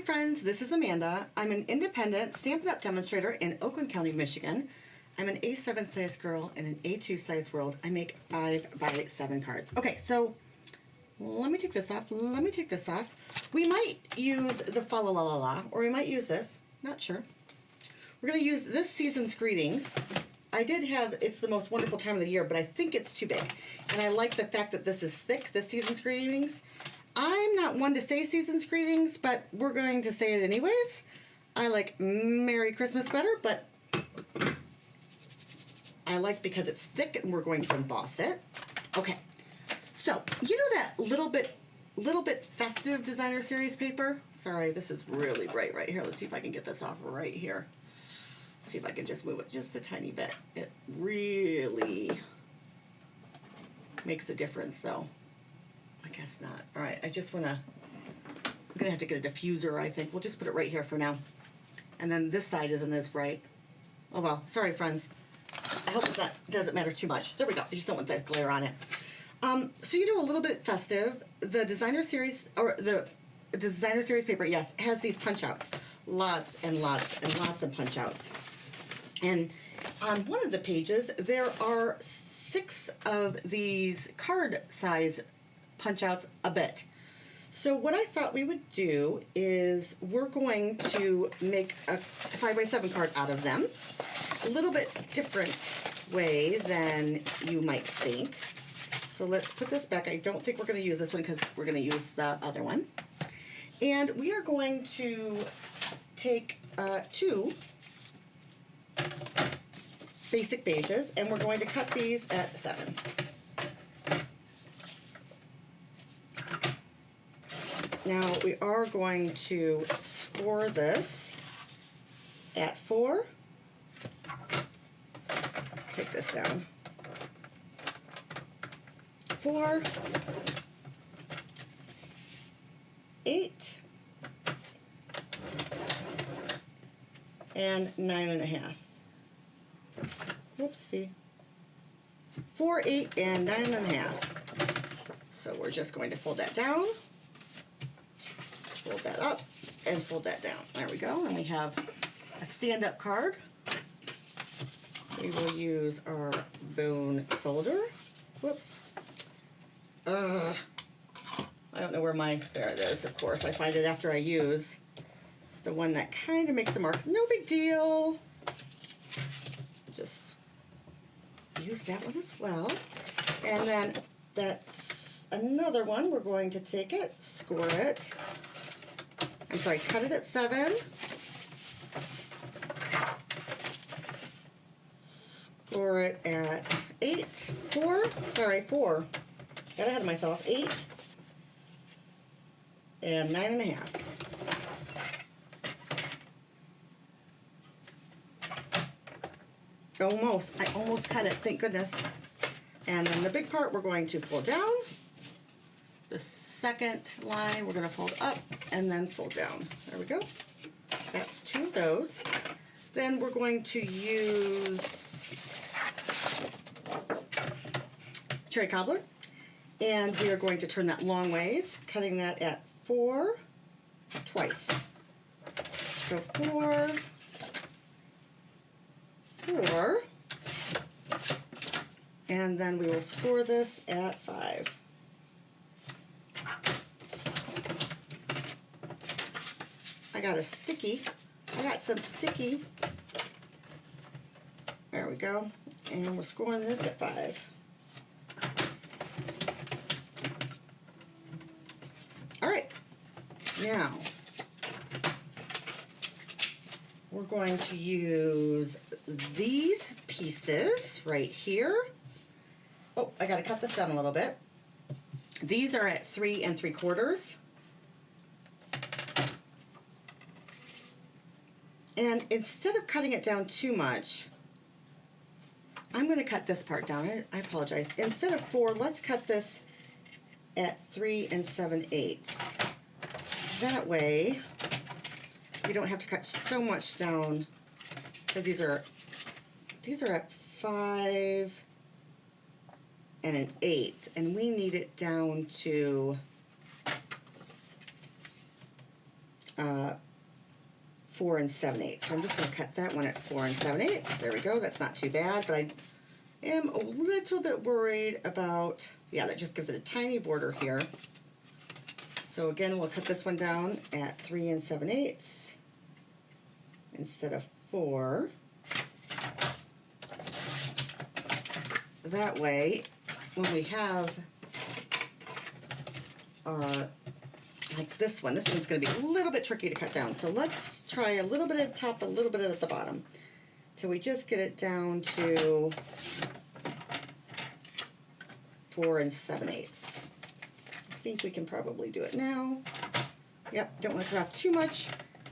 friends, this is Amanda. I'm an independent Stampin' Up! Demonstrator in Oakland County, Michigan. I'm an A7 size girl in an A2 size world. I make 5x7 cards. Okay, so let me take this off. We might use the Fa La La La La, or we might use this. Not sure. We're going to use this season's greetings. I did have It's the Most Wonderful Time of the Year, but I think it's too big. And I like the fact that this is thick, this season's greetings. I'm not one to say season's greetings, but we're going to say it anyways. I like Merry Christmas better, but I like because it's thick and we're going to emboss it. Okay, so you know that little bit festive designer series paper? Sorry, this is really bright right here. Let's see if I can get this off right here. Let's see if I can just move it just a tiny bit. It really makes a difference though. I guess not. All right, I'm gonna have to get a diffuser, I think. We'll just put it right here for now. And then this side isn't as bright. Oh well, sorry friends. I hope it doesn't matter too much. There we go. I just don't want that glare on it. So you do a little bit festive. The designer series, or the designer series paper, yes, has these punch outs. Lots and lots and lots of punch outs. And on one of the pages, there are 6 of these card size punch outs a bit. So what I thought we would do is we're going to make a 5x7 card out of them. A little bit different way than you might think. So let's put this back. I don't think we're going to use this one because we're going to use the other one. And we are going to take 2 basic beiges and we're going to cut these at 7. Now we are going to score this at 4. Take this down. 4, 8, and 9.5. Whoopsie. 4, 8, and 9.5. So we're just going to fold that down. Fold that up and fold that down. There we go. And we have a stand-up card. We will use our bone folder. Whoops. I don't know where there it is, of course. I find it after I use the one that kind of makes a mark. No big deal. Just use that one as well. And then that's another one. We're going to take it, score it. I'm sorry, cut it at 7. Score it at 8. 4. Got ahead of myself. 8. And 9.5. Almost. I almost cut it, thank goodness. And then the big part we're going to fold down. The second line we're going to fold up and then fold down. There we go. That's 2 of those. Then we're going to use cherry cobbler, and we are going to turn that long ways, cutting that at 4 twice. So 4, 4, and then we will score this at 5. I got some sticky. There we go. And we're scoring this at 5. All right. Now, we're going to use these pieces right here. Oh, I got to cut this down a little bit. These are at 3 3/4. And instead of cutting it down too much, I'm going to cut this part down. I apologize. Instead of 4, let's cut this at 3 7/8. That way, we don't have to cut so much down, because these are at 5 1/8, and we need it down to 4 7/8. So I'm just going to cut that one at 4 7/8. There we go. That's not too bad, but I am a little bit worried about, yeah, that just gives it a tiny border here. So again, we'll cut this one down at 3 7/8 instead of 4. That way, when we have like this one's going to be a little bit tricky to cut down. So let's try a little bit at the top, a little bit at the bottom, till we just get it down to 4 7/8. I think we can probably do it now. Yep, don't want to cut off too much.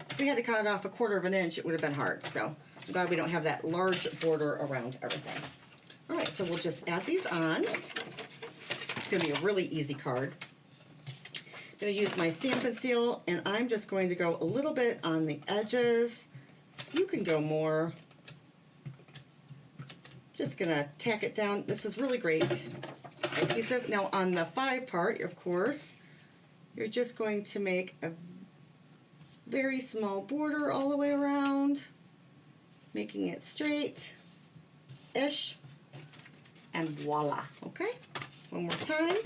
If we had to cut it off 1/4 of an inch, it would have been hard. So I'm glad we don't have that large border around everything. All right, so we'll just add these on. It's going to be a really easy card. I'm going to use my Stampin' Seal, and I'm just going to go a little bit on the edges. You can go more. Just going to tack it down. This is really great adhesive. Now on the 5 part, of course, you're just going to make a very small border all the way around, making it straight-ish, and voila. Okay, one more time.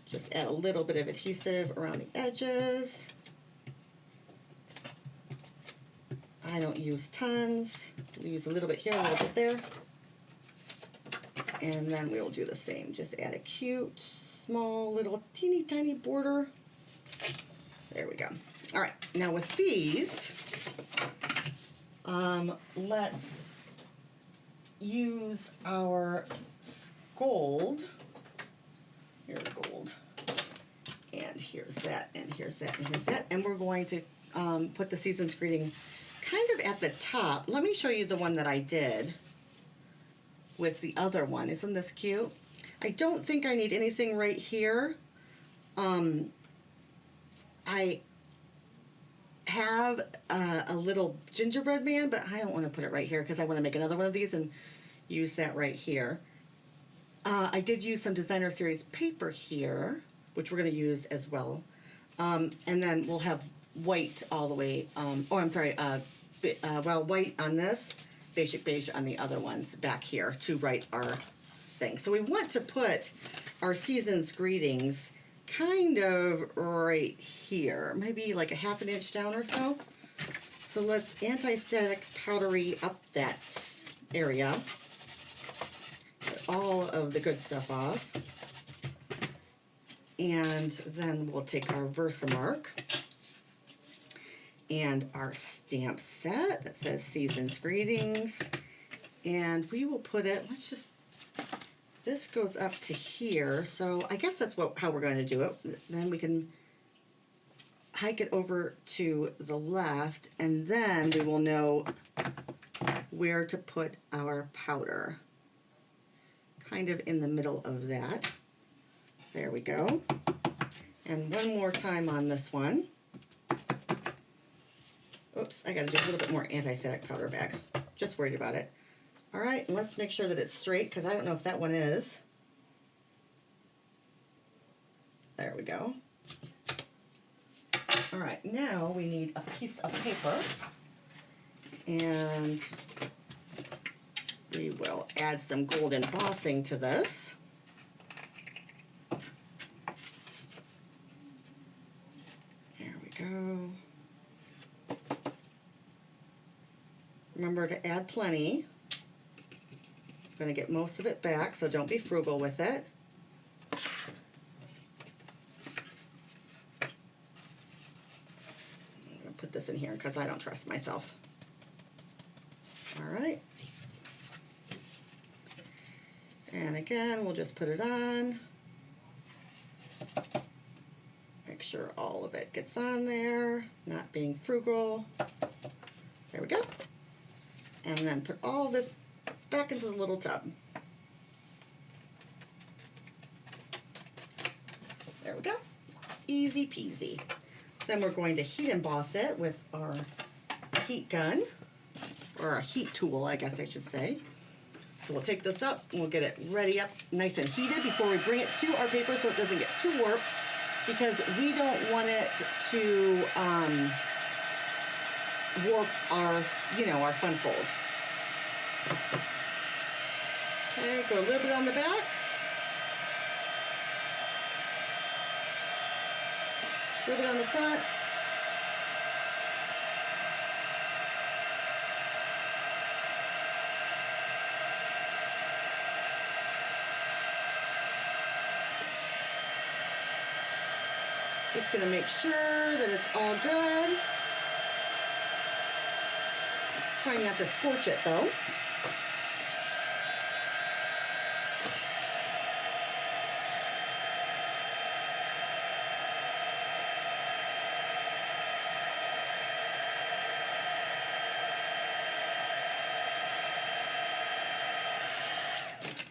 Just add a little bit of adhesive around the edges. I don't use tons. We'll use a little bit here, a little bit there. And then we will do the same. Just add a cute, small, little, teeny tiny border. There we go. All right, now with these, let's use our gold. Here's gold, and here's that, and here's that, and here's that. And we're going to put the season's greeting kind of at the top. Let me show you the one that I did with the other one. Isn't this cute? I don't think I need anything right here. I have a little gingerbread man, but I don't want to put it right here because I want to make another one of these and use that right here. I did use some designer series paper here, which we're going to use as well. And then we'll have white all the way, white on this, basic beige on the other ones back here to write our thing. So we want to put our season's greetings kind of right here, maybe like a 1/2 inch down or so. So let's anti-static powdery up that area. Get all of the good stuff off. And then we'll take our Versamark and our stamp set that says Season's Greetings. And we will put it, this goes up to here, so I guess that's how we're going to do it. Then we can hike it over to the left, and then we will know where to put our powder. Kind of in the middle of that. There we go. And one more time on this one. Oops, I got to do a little bit more anti-static powder back. Just worried about it. All right, and let's make sure that it's straight, because I don't know if that one is. There we go. All right, now we need a piece of paper. And we will add some gold embossing to this. There we go. Remember to add plenty. I'm going to get most of it back, so don't be frugal with it. I'm going to put this in here because I don't trust myself. All right. And again, we'll just put it on. Make sure all of it gets on there, not being frugal. There we go. And then put all this back into the little tub. There we go. Easy peasy. Then we're going to heat emboss it with our heat gun, or a heat tool, I guess I should say. So we'll take this up and we'll get it ready up nice and heated before we bring it to our paper so it doesn't get too warped. because we don't want it to warp our, our fun fold. Okay, go a little bit on the back. A little bit on the front. Just gonna make sure that it's all good. Trying not to scorch it though.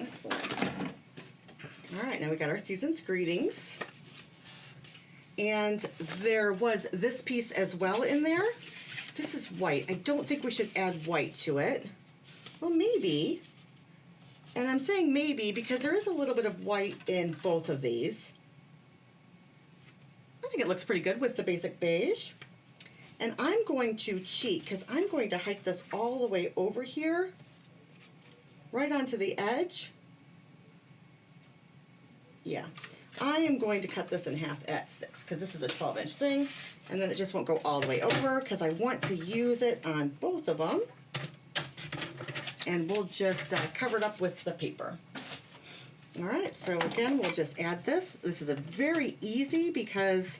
Excellent. All right, now we got our season's greetings. And there was this piece as well in there. This is white. I don't think we should add white to it. Well, maybe. And I'm saying maybe because there is a little bit of white in both of these. I think it looks pretty good with the basic beige. And I'm going to cheat because I'm going to hike this all the way over here, right onto the edge. Yeah. I am going to cut this in half at 6 because this is a 12-inch thing, and then it just won't go all the way over because I want to use it on both of them. And we'll just cover it up with the paper. All right, so again, we'll just add this. This is a very easy because,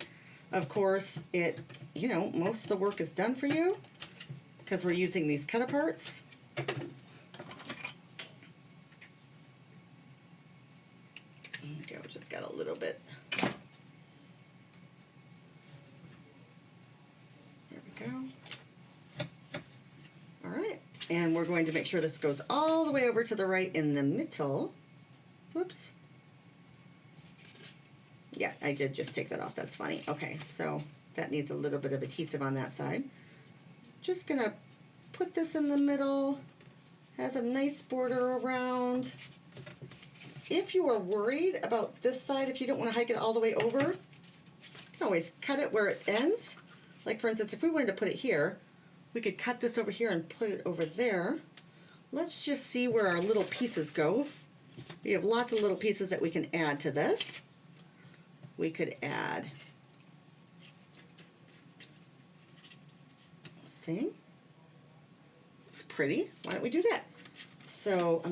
of course, it, most of the work is done for you because we're using these cut aparts. Just got a little bit. There we go. All right, and we're going to make sure this goes all the way over to the right in the middle. Whoops. Yeah, I did just take that off. That's funny. Okay, so that needs a little bit of adhesive on that side. Just gonna put this in the middle. Has a nice border around. If you are worried about this side, if you don't want to hike it all the way over, you can always cut it where it ends. Like for instance, if we wanted to put it here, we could cut this over here and put it over there. Let's just see where our little pieces go. We have lots of little pieces that we can add to this. We could add, see? It's pretty. Why don't we do that? So I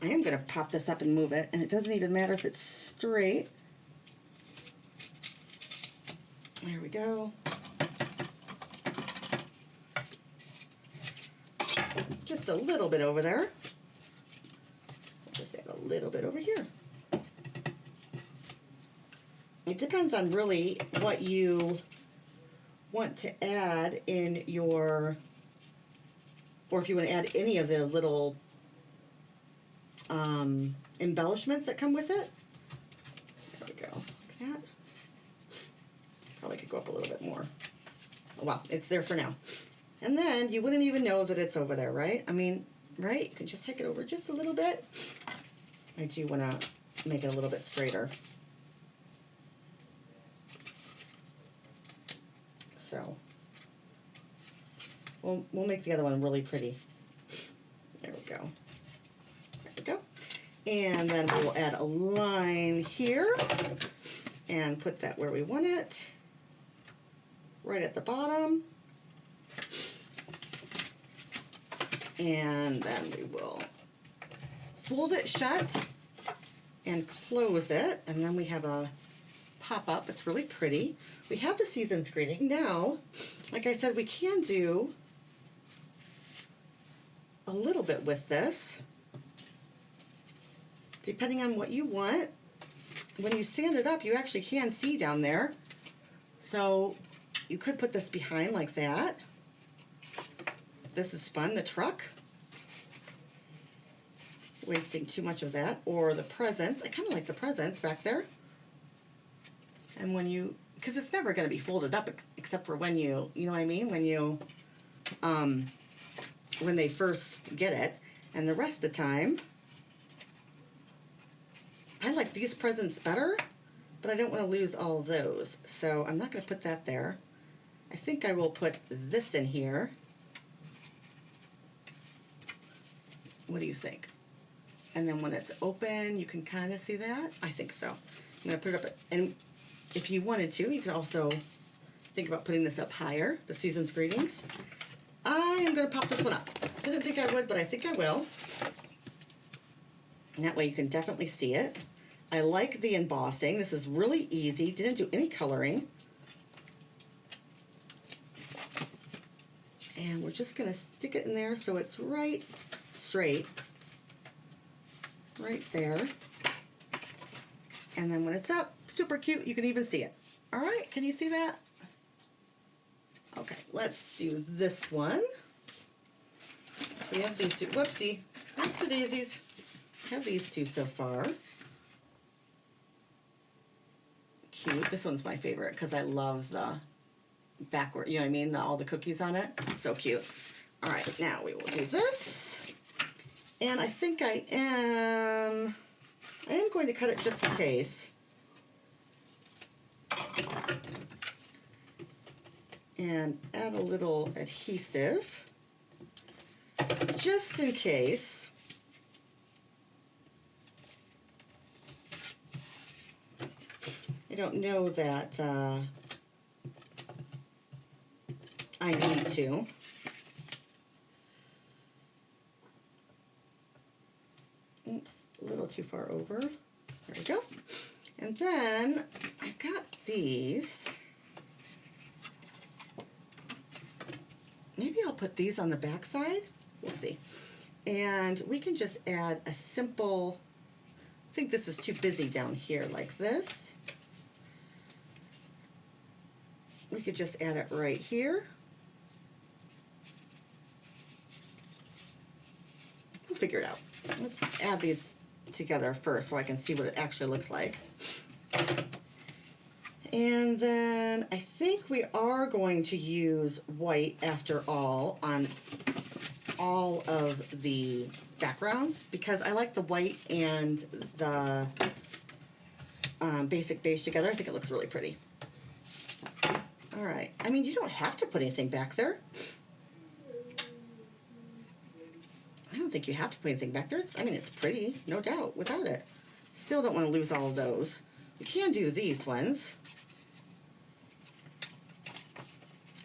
am gonna pop this up and move it, and it doesn't even matter if it's straight. There we go. Just a little bit over there. I'll just add a little bit over here. It depends on really what you want to add in your, or if you want to add any of the little embellishments that come with it. There we go. Look at that. Probably could go up a little bit more. Oh, well, it's there for now. And then you wouldn't even know that it's over there, right? I mean, right? You can just hike it over just a little bit. I do want to make it a little bit straighter. So we'll make the other one really pretty. There we go. There we go. And then we'll add a line here and put that where we want it, right at the bottom. And then we will fold it shut and close it, and then we have a pop-up. It's really pretty. We have the season's greeting. Now, like I said, we can do a little bit with this, depending on what you want. When you sand it up, you actually can see down there. So you could put this behind like that. This is fun, the truck. Wasting too much of that. Or the presents. I kind of like the presents back there. And when you, because it's never going to be folded up except for when you know what I mean? When you, when they first get it. And the rest of the time, I like these presents better, but I don't want to lose all of those. So I'm not going to put that there. I think I will put this in here. What do you think? And then when it's open, you can kind of see that. I think so. I'm going to put it up, and if you wanted to, you could also think about putting this up higher, the Season's Greetings. I am going to pop this one up. Didn't think I would, but I think I will. And that way you can definitely see it. I like the embossing. This is really easy. Didn't do any coloring. And we're just going to stick it in there so it's right straight. Right there. And then when it's up, super cute. You can even see it. All right, can you see that? Okay, let's do this one. So we have these two. Whoopsie. Whoopsie daisies. I have these two so far. Cute. This one's my favorite because I love the backward, you know what I mean? All the cookies on it. So cute. All right, now we will do this. And I think I am going to cut it just in case. And add a little adhesive, just in case. I don't know that I need to. Oops, a little too far over. There we go. And then I've got these. Maybe I'll put these on the back side. We'll see. And we can just add a simple, I think this is too busy down here like this. We could just add it right here. We'll figure it out. Let's add these together first so I can see what it actually looks like. And then I think we are going to use white after all on all of the backgrounds because I like the white and the basic beige together. I think it looks really pretty. All right. I mean, you don't have to put anything back there. I don't think you have to put anything back there. I mean, it's pretty, no doubt, without it. Still don't want to lose all of those. You can do these ones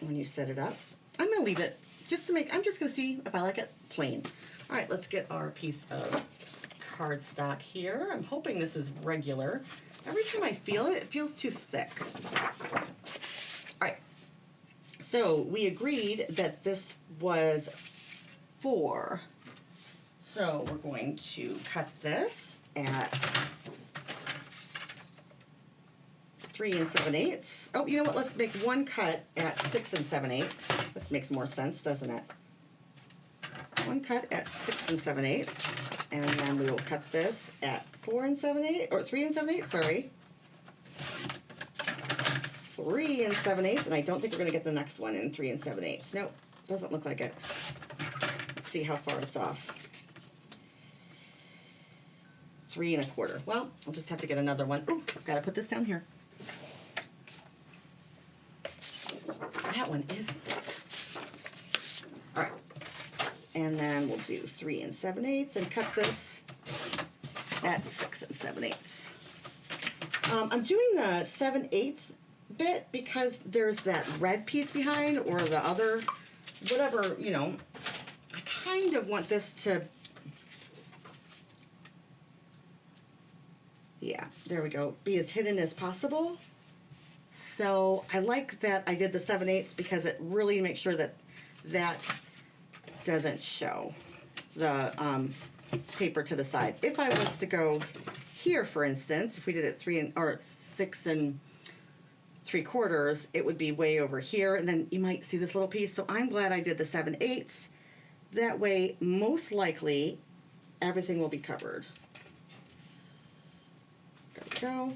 when you set it up. I'm going to leave it just to make, I'm just going to see if I like it plain. All right, let's get our piece of cardstock here. I'm hoping this is regular. Every time I feel it, it feels too thick. All right, so we agreed that this was 4. So we're going to cut this at 3 7/8. Oh, you know what? Let's make one cut at 6 7/8. This makes more sense, doesn't it? One cut at 6 7/8, and then we will cut this at 4 7/8, or 3 7/8. Sorry, 3 7/8, and I don't think we're gonna get the next one in 3 7/8. Nope, doesn't look like it. Let's see how far it's off. 3 1/4. Well, I'll just have to get another one. Ooh, gotta put this down here. That one is thick. All right, and then we'll do 3 7/8 and cut this at 6 7/8. I'm doing the 7/8 bit because there's that red piece behind, or the other, whatever, you know. I kind of want this to, yeah, there we go, be as hidden as possible. So I like that I did the 7/8 because it really makes sure that that doesn't show the paper to the side. If I was to go here, for instance, if we did it 6 3/4, it would be way over here, and then you might see this little piece. So I'm glad I did the 7/8. That way, most likely, everything will be covered. There we go.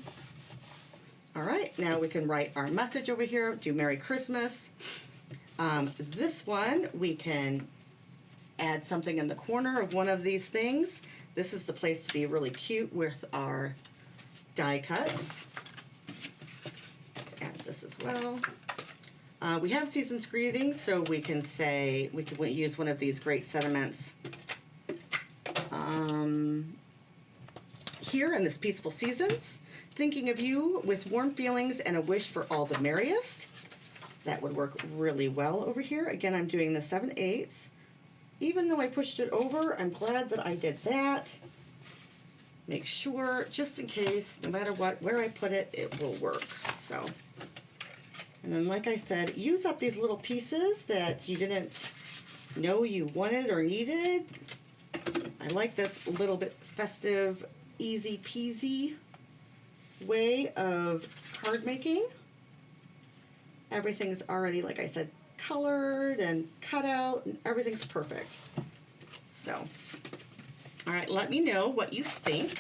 All right, now we can write our message over here, do Merry Christmas. This one, we can add something in the corner of one of these things. This is the place to be really cute with our die cuts. well. We have season's greetings, so we can say, we could use one of these great sentiments. Here in this peaceful seasons, thinking of you with warm feelings and a wish for all the merriest. That would work really well over here. Again, I'm doing the 7/8. Even though I pushed it over, I'm glad that I did that. Make sure, just in case, no matter what, where I put it, it will work. So, and then like I said, use up these little pieces that you didn't know you wanted or needed. I like this little bit festive, easy peasy way of card making. Everything's already, like I said, colored and cut out, and everything's perfect. So, all right, let me know what you think.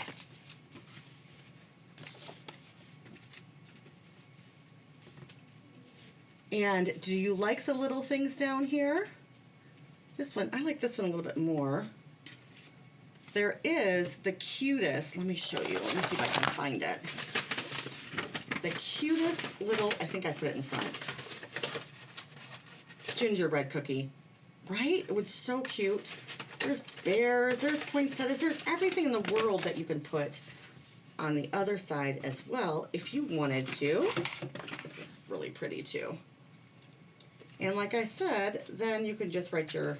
And do you like the little things down here? This one, I like this one a little bit more. There is the cutest, let me show you, let me see if I can find it. The cutest little, I think I put it in front, gingerbread cookie, right? It was so cute. There's bears, there's poinsettias, there's everything in the world that you can put on the other side as well if you wanted to. This is really pretty too. And like I said, then you can just write your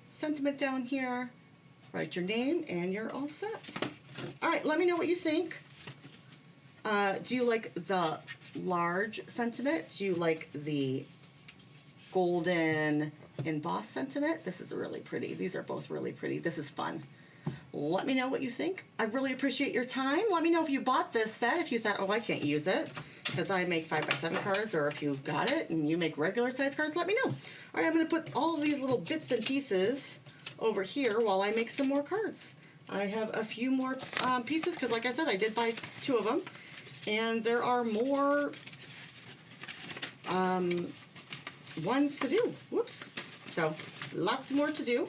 sentiment down here, write your name, and you're all set. All right, let me know what you think. Do you like the large sentiment? Do you like the golden embossed sentiment? This is really pretty. These are both really pretty. This is fun. Let me know what you think. I really appreciate your time. Let me know if you bought this set, if you thought, oh, I can't use it because I make 5x7 cards, or if you got it and you make regular size cards, let me know. All right, I'm going to put all these little bits and pieces over here while I make some more cards. I have a few more pieces because, like I said, I did buy 2 of them. And there are more ones to do. Whoops. So lots more to do.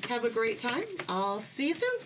Have a great time. I'll see you soon.